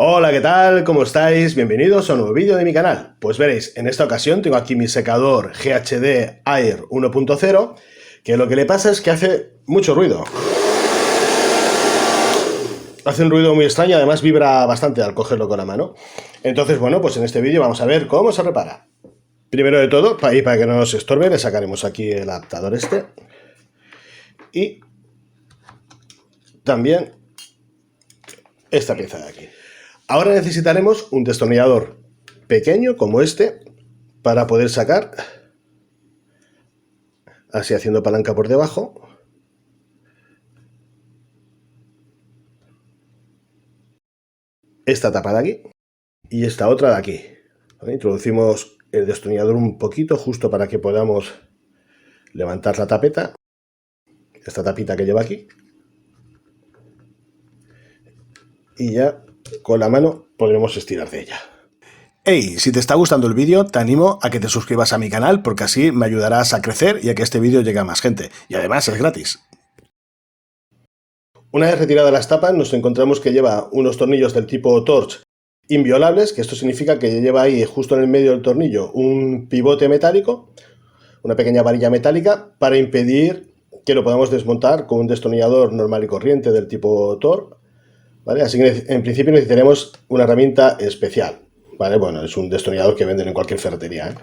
Hola, ¿qué tal? ¿Cómo estáis? Bienvenidos a un nuevo vídeo de mi canal. Pues veréis, en esta ocasión tengo aquí mi secador GHD Air 1.0, que lo que le pasa es que hace mucho ruido. Hace un ruido muy extraño, además vibra bastante al cogerlo con la mano. Entonces, bueno, pues en este vídeo vamos a ver cómo se repara. Primero de todo, para que no nos estorbe, le sacaremos aquí el adaptador este. Y también esta pieza de aquí. Ahora necesitaremos un destornillador pequeño como este para poder sacar, así haciendo palanca por debajo, esta tapa de aquí y esta otra de aquí. ¿Vale? Introducimos el destornillador un poquito justo para que podamos levantar la tapeta, esta tapita que lleva aquí, y ya con la mano podremos estirar de ella. Hey, si te está gustando el vídeo, te animo a que te suscribas a mi canal porque así me ayudarás a crecer y a que este vídeo llegue a más gente. Y además es gratis. Una vez retiradas las tapas, nos encontramos que lleva unos tornillos del tipo Torx inviolables, que esto significa que lleva ahí justo en el medio del tornillo un pivote metálico, una pequeña varilla metálica, para impedir que lo podamos desmontar con un destornillador normal y corriente del tipo Torx, ¿vale? Así que en principio necesitaremos una herramienta especial, ¿vale? Bueno, es un destornillador que venden en cualquier ferretería, ¿eh?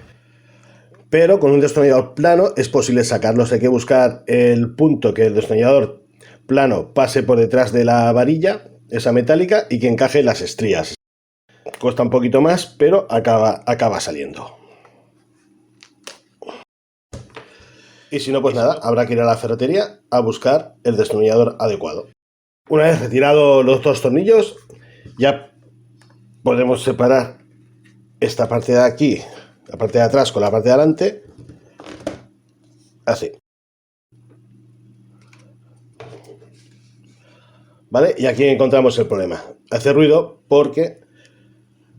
Pero con un destornillador plano es posible sacarlos. Hay que buscar el punto que el destornillador plano pase por detrás de la varilla, esa metálica, y que encaje las estrías. Cuesta un poquito más, pero acaba saliendo. Y si no, pues nada, habrá que ir a la ferretería a buscar el destornillador adecuado. Una vez retirados los dos tornillos, ya podemos separar esta parte de aquí, la parte de atrás con la parte de adelante, así. ¿Vale? Y aquí encontramos el problema. Hace ruido porque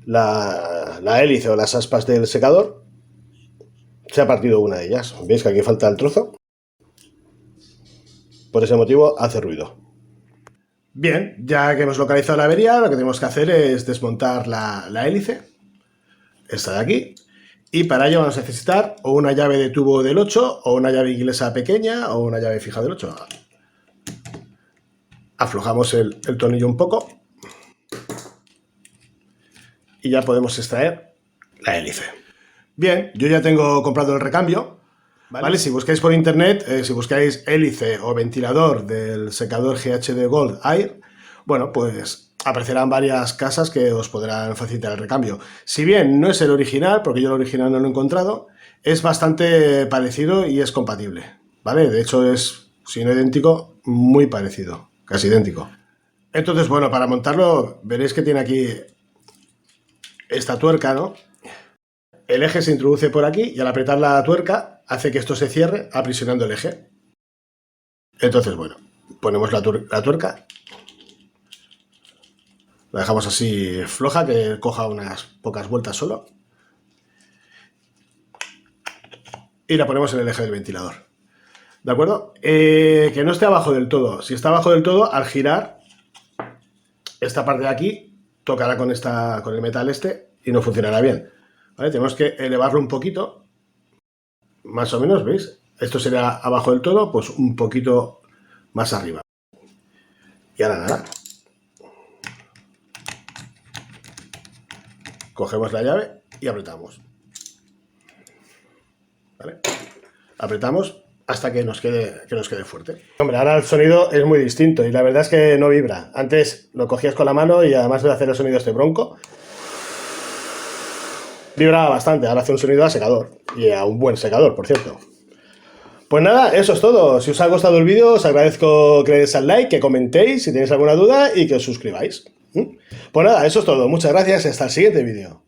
la hélice o las aspas del secador se ha partido una de ellas. ¿Veis que aquí falta el trozo? Por ese motivo hace ruido. Bien, ya que hemos localizado la avería, lo que tenemos que hacer es desmontar la hélice, esta de aquí, y para ello vamos a necesitar o una llave de tubo del 8, o una llave inglesa pequeña, o una llave fija del 8. Aflojamos el tornillo un poco y ya podemos extraer la hélice. Bien, yo ya tengo comprado el recambio, ¿vale? Si buscáis por internet, si buscáis hélice o ventilador del secador GHD Gold Air, bueno, pues aparecerán varias casas que os podrán facilitar el recambio. Si bien no es el original, porque yo el original no lo he encontrado, es bastante parecido y es compatible, ¿vale? De hecho es, si no idéntico, muy parecido, casi idéntico. Entonces, bueno, para montarlo veréis que tiene aquí esta tuerca, ¿no? El eje se introduce por aquí y al apretar la tuerca hace que esto se cierre aprisionando el eje. Entonces, bueno, ponemos la tuerca, la dejamos así floja, que coja unas pocas vueltas solo, y la ponemos en el eje del ventilador. ¿De acuerdo? Que no esté abajo del todo. Si está abajo del todo, al girar, esta parte de aquí tocará con el metal este y no funcionará bien. ¿Vale? Tenemos que elevarlo un poquito, más o menos, ¿veis? Esto sería abajo del todo, pues un poquito más arriba. Y ahora nada. Cogemos la llave y apretamos. ¿Vale? Apretamos hasta que nos quede fuerte. Hombre, ahora el sonido es muy distinto y la verdad es que no vibra. Antes lo cogías con la mano y además de hacer el sonido este bronco, vibraba bastante. Ahora hace un sonido a secador, y a un buen secador, por cierto. Pues nada, eso es todo. Si os ha gustado el vídeo, os agradezco que le deis al like, que comentéis si tenéis alguna duda y que os suscribáis. Pues nada, eso es todo. Muchas gracias y hasta el siguiente vídeo.